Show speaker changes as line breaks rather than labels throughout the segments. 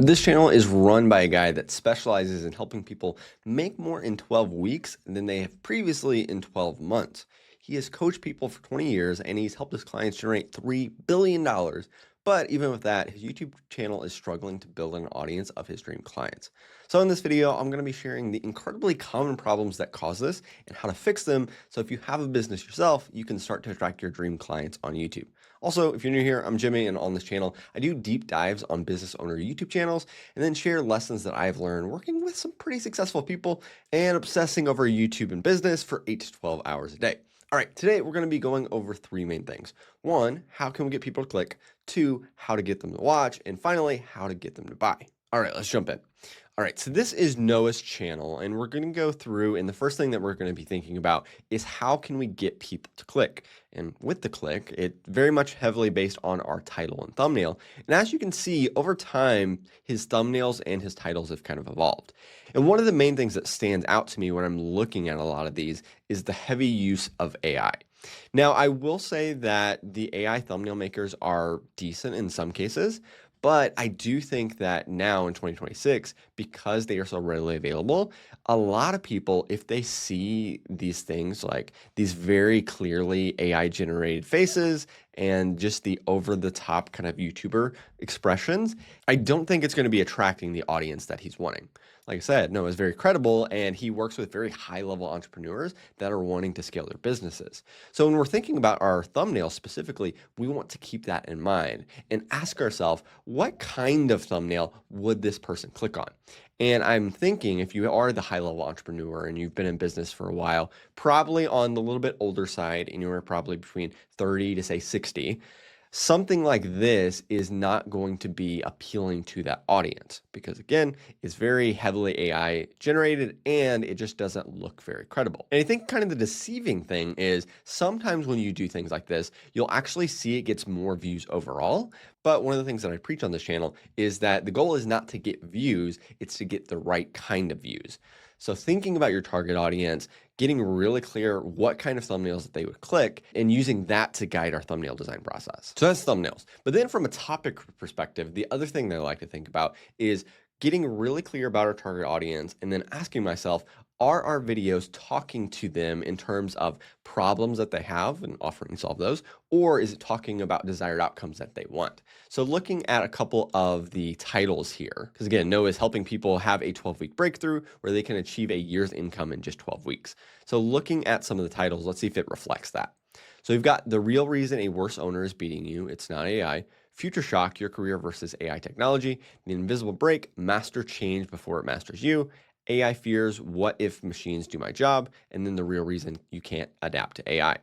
This channel is run by a guy that specializes in helping people make more in 12 weeks than they have previously in 12 months. He has coached people for 20 years and he's helped his clients generate $3 billion. But even with that, his YouTube channel is struggling to build an audience of his dream clients. So in this video, I'm going to be sharing the incredibly common problems that cause this and how to fix them. So if you have a business yourself, you can start to attract your dream clients on YouTube. Also, if you're new here, I'm Jimmy, and on this channel, I do deep dives on business owner YouTube channels and then share lessons that I've learned working with some pretty successful people and obsessing over YouTube and business for 8 to 12 hours a day. All right, today we're going to be going over three main things. One, how can we get people to click? Two, how to get them to watch. And finally, how to get them to buy. All right, let's jump in. All right, so this is Noah's channel, and we're going to go through, and the first thing that we're going to be thinking about is how can we get people to click? And with the click, it very much heavily based on our title and thumbnail. And as you can see, over time, his thumbnails and his titles have kind of evolved. And one of the main things that stands out to me when I'm looking at a lot of these is the heavy use of AI. Now, I will say that the AI thumbnail makers are decent in some cases, but I do think that now in 2026, because they are so readily available, a lot of people, if they see these things like these very clearly AI generated faces and just the over the top kind of YouTuber expressions, I don't think it's going to be attracting the audience that he's wanting. Like I said, Noah is very credible and he works with very high level entrepreneurs that are wanting to scale their businesses. So when we're thinking about our thumbnail specifically, we want to keep that in mind and ask ourselves, what kind of thumbnail would this person click on? And I'm thinking if you are the high level entrepreneur and you've been in business for a while, probably on the little bit older side, anywhere probably between 30 to say 60, something like this is not going to be appealing to that audience because again, it's very heavily AI generated and it just doesn't look very credible. And I think kind of the deceiving thing is sometimes when you do things like this, you'll actually see it gets more views overall. But one of the things that I preach on this channel is that the goal is not to get views, it's to get the right kind of views. So thinking about your target audience, getting really clear what kind of thumbnails that they would click and using that to guide our thumbnail design process. So that's thumbnails. But then from a topic perspective, the other thing that I like to think about is getting really clear about our target audience and then asking myself, are our videos talking to them in terms of problems that they have and offering to solve those, or is it talking about desired outcomes that they want? So looking at a couple of the titles here, because again, Noah is helping people have a 12-week breakthrough where they can achieve a year's income in just 12 weeks. So looking at some of the titles, let's see if it reflects that. So we've got the real reason a worse owner is beating you, it's not AI. Future shock, your career versus AI technology. The invisible break, master change before it masters you. AI fears, what if machines do my job? And then the real reason you can't adapt to AI.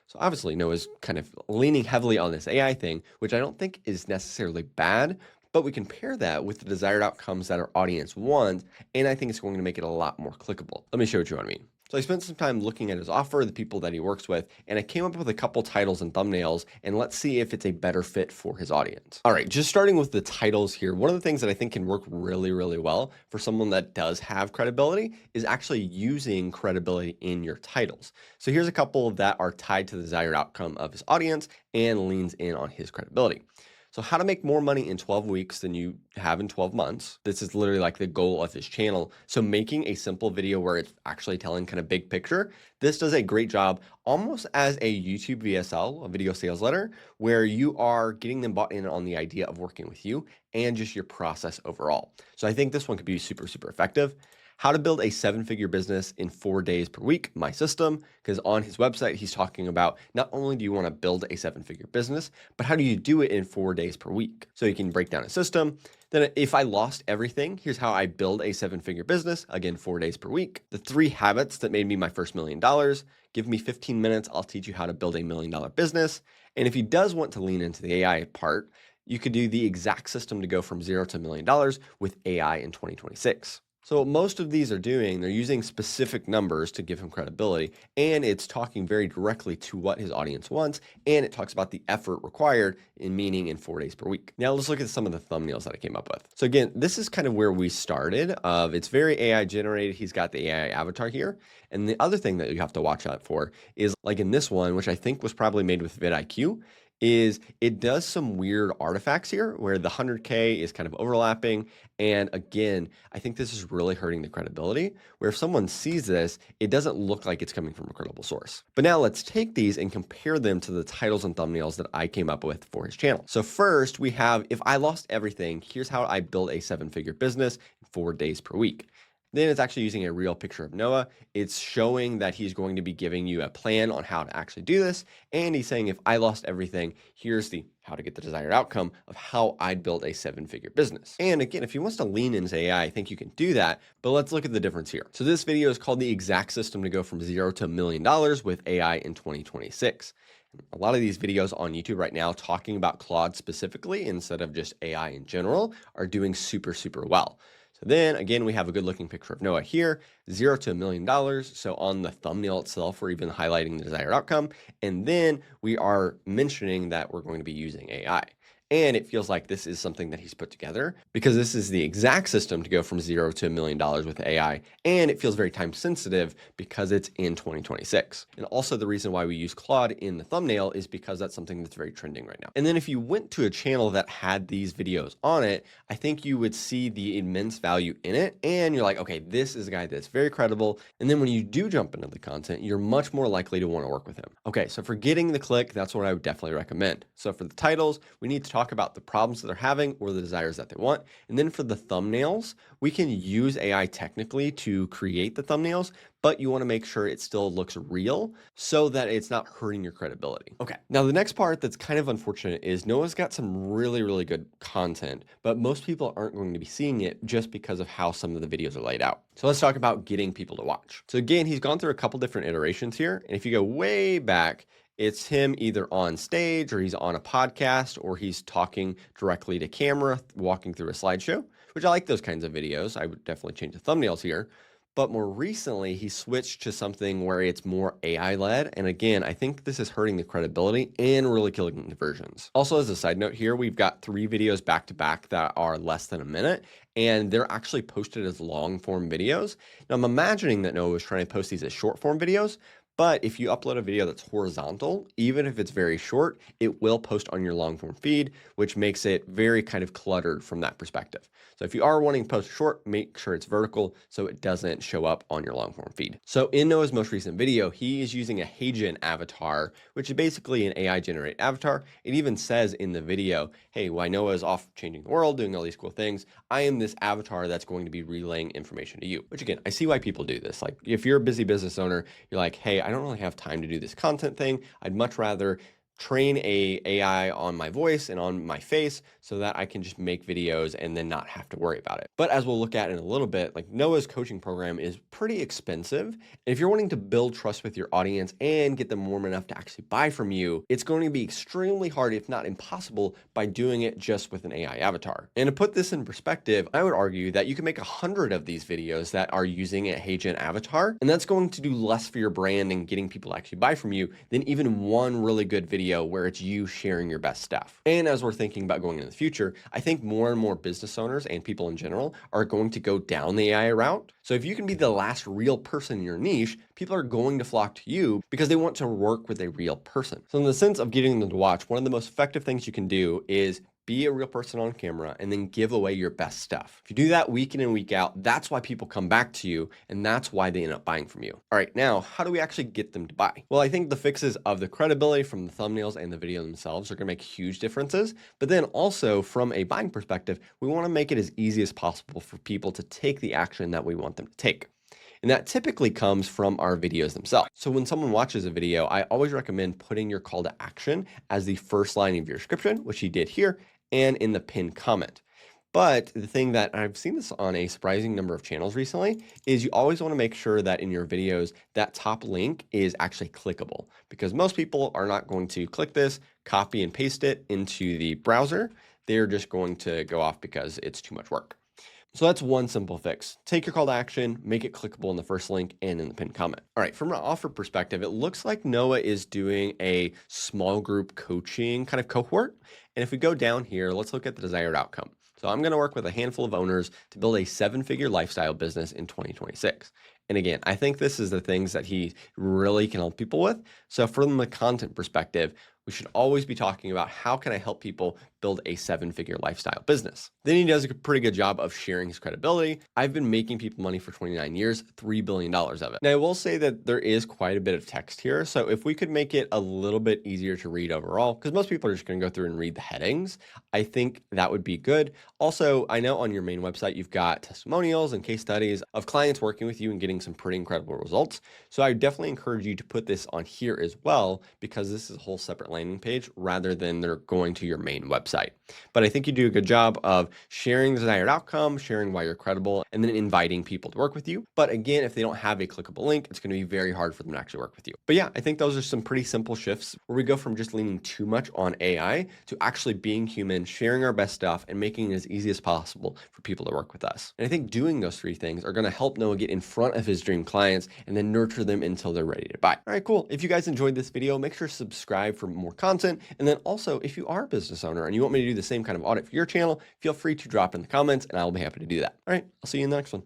So obviously Noah's kind of leaning heavily on this AI thing, which I don't think is necessarily bad, but we can pair that with the desired outcomes that our audience wants, and I think it's going to make it a lot more clickable. Let me show you what I mean. So I spent some time looking at his offer, the people that he works with, and I came up with a couple titles and thumbnails, and let's see if it's a better fit for his audience. All right, just starting with the titles here, one of the things that I think can work really, really well for someone that does have credibility is actually using credibility in your titles. So here's a couple that are tied to the desired outcome of his audience and leans in on his credibility. So how to make more money in 12 weeks than you have in 12 months. This is literally like the goal of his channel. So making a simple video where it's actually telling kind of big picture, this does a great job almost as a YouTube VSL, a video sales letter, where you are getting them bought in on the idea of working with you and just your process overall. So I think this one could be super, super effective. How to build a 7-figure business in 4 days per week, my system, because on his website, he's talking about not only do you want to build a 7-figure business, but how do you do it in 4 days per week? So you can break down a system. Then if I lost everything, here's how I build a 7-figure business, again, 4 days per week. The 3 habits that made me my first $1 million. Give me 15 minutes, I'll teach you how to build a $1 million business. And if he does want to lean into the AI part, you could do the exact system to go from 0 to $1 million with AI in 2026. So what most of these are doing, they're using specific numbers to give him credibility, and it's talking very directly to what his audience wants, and it talks about the effort required in meaning in 4 days per week. Now let's look at some of the thumbnails that I came up with. So again, this is kind of where we started. It's very AI generated. He's got the AI avatar here. And the other thing that you have to watch out for is like in this one, which I think was probably made with vidIQ, is it does some weird artifacts here where the 100K is kind of overlapping. And again, I think this is really hurting the credibility, where if someone sees this, it doesn't look like it's coming from a credible source. But now let's take these and compare them to the titles and thumbnails that I came up with for his channel. So first we have, if I lost everything, here's how I built a 7-figure business in 4 days per week. Then it's actually using a real picture of Noah. It's showing that he's going to be giving you a plan on how to actually do this. And he's saying, if I lost everything, here's the how to get the desired outcome of how I'd build a 7-figure business. And again, if he wants to lean into AI, I think you can do that, but let's look at the difference here. So this video is called the exact system to go from $0 to $1 million with AI in 2026. A lot of these videos on YouTube right now talking about Claude specifically instead of just AI in general are doing super, super well. So then again, we have a good looking picture of Noah here, $0 to $1 million. So on the thumbnail itself, we're even highlighting the desired outcome. And then we are mentioning that we're going to be using AI. And it feels like this is something that he's put together because this is the exact system to go from $0 to $1 million with AI. And it feels very time sensitive because it's in 2026. And also the reason why we use Claude in the thumbnail is because that's something that's very trending right now. And then if you went to a channel that had these videos on it, I think you would see the immense value in it. And you're like, okay, this is a guy that's very credible. And then when you do jump into the content, you're much more likely to want to work with him. Okay, so for getting the click, that's what I would definitely recommend. So for the titles, we need to talk about the problems that they're having or the desires that they want. And then for the thumbnails, we can use AI technically to create the thumbnails, but you want to make sure it still looks real so that it's not hurting your credibility. Okay, now the next part that's kind of unfortunate is Noah's got some really, really good content, but most people aren't going to be seeing it just because of how some of the videos are laid out. So let's talk about getting people to watch. So again, he's gone through a couple different iterations here. And if you go way back, it's him either on stage or he's on a podcast or he's talking directly to camera, walking through a slideshow, which I like those kinds of videos. I would definitely change the thumbnails here. But more recently, he switched to something where it's more AI-led. And again, I think this is hurting the credibility and really killing conversions. Also, as a side note here, we've got 3 videos back-to-back that are less than a minute, and they're actually posted as long-form videos. Now, I'm imagining that Noah was trying to post these as short-form videos, but if you upload a video that's horizontal, even if it's very short, it will post on your long form feed, which makes it very kind of cluttered from that perspective. So if you are wanting to post short, make sure it's vertical so it doesn't show up on your long form feed. So in Noah's most recent video, he is using a HeyGen avatar, which is basically an AI generated avatar. It even says in the video, hey, while Noah is off changing the world, doing all these cool things, I am this avatar that's going to be relaying information to you. Which again, I see why people do this. Like if you're a busy business owner, you're like, hey, I don't really have time to do this content thing. I'd much rather train a AI on my voice and on my face so that I can just make videos and then not have to worry about it. But as we'll look at in a little bit, like Noah's coaching program is pretty expensive. And if you're wanting to build trust with your audience and get them warm enough to actually buy from you, it's going to be extremely hard, if not impossible, by doing it just with an AI avatar. And to put this in perspective, I would argue that you can make 100 of these videos that are using a HeyGen avatar, and that's going to do less for your brand and getting people to actually buy from you than even one really good video where it's you sharing your best stuff. And as we're thinking about going into the future, I think more and more business owners and people in general are going to go down the AI route. So if you can be the last real person in your niche, people are going to flock to you because they want to work with a real person. So in the sense of getting them to watch, one of the most effective things you can do is be a real person on camera and then give away your best stuff. If you do that week in and week out, that's why people come back to you and that's why they end up buying from you. All right, now, how do we actually get them to buy? Well, I think the fixes of the credibility from the thumbnails and the video themselves are gonna make huge differences. But then also from a buying perspective, we wanna make it as easy as possible for people to take the action that we want them to take. And that typically comes from our videos themselves. So when someone watches a video, I always recommend putting your call to action as the first line of your description, which he did here, and in the pinned comment. But the thing that I've seen this on a surprising number of channels recently is you always want to make sure that in your videos, that top link is actually clickable, because most people are not going to click this, copy and paste it into the browser. They're just going to go off because it's too much work. So that's one simple fix. Take your call to action, make it clickable in the first link and in the pinned comment. All right, from an offer perspective, it looks like Noah is doing a small group coaching kind of cohort. And if we go down here, let's look at the desired outcome. So I'm gonna work with a handful of owners to build a 7-figure lifestyle business in 2026. And again, I think this is the things that he really can help people with. So from the content perspective, we should always be talking about how can I help people build a 7-figure lifestyle business. Then he does a pretty good job of sharing his credibility. I've been making people money for 29 years, $3 billion of it. Now, I will say that there is quite a bit of text here. So if we could make it a little bit easier to read overall, because most people are just going to go through and read the headings, I think that would be good. Also, I know on your main website, you've got testimonials and case studies of clients working with you and getting some pretty incredible results. So I definitely encourage you to put this on here as well, because this is a whole separate landing page rather than they're going to your main website. But I think you do a good job of sharing the desired outcome, sharing why you're credible, and then inviting people to work with you. But again, if they don't have a clickable link, it's going to be very hard for them to actually work with you. But yeah, I think those are some pretty simple shifts where we go from just leaning too much on AI to actually being human, sharing our best stuff, and making it as easy as possible for people to work with us. And I think doing those 3 things are going to help Noah get in front of his dream clients and then nurture them until they're ready to buy. All right, cool. If you guys enjoyed this video, make sure to subscribe for more content. And then also, if you are a business owner and you want me to do the same kind of audit for your channel, feel free to drop in the comments and I will be happy to do that. All right, I'll see you in the next one.